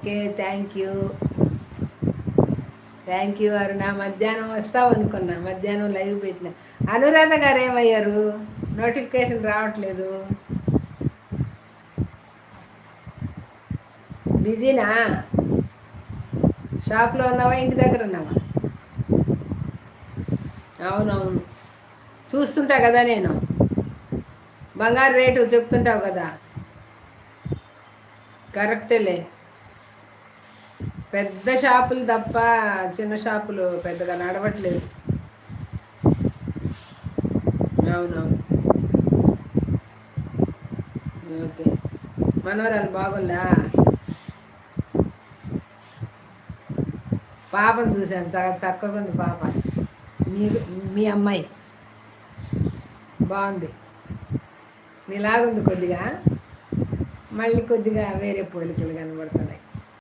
Okay, thank you అరుణ. మధ్యాహ్నం వస్తావు అనుకున్నా, మధ్యాహ్నం లైవ్ పెట్టిన. అనురాధ గారు ఏమయ్యారు? నోటిఫికేషన్ రావట్లేదు. బిజీనా? షాప్లో ఉన్నావా, ఇంటి దగ్గర ఉన్నావా? అవునవును, చూస్తుంటా కదా నేను. బంగారు రేటు చెప్తుంటావు కదా. కరెక్టేలే. పెద్ద షాపులు తప్ప చిన్న షాపులు పెద్దగా నడవట్లేదు. అవునవును. ఓకే. మనవరాలు బాగుందా? పాపను చూశాను, చాలా చక్కగా ఉంది పాప. మీ మీ అమ్మాయి బాగుంది. నీలాగుంది కొద్దిగా, మళ్ళీ కొద్దిగా వేరే పోలికలు కనబడుతున్నాయి.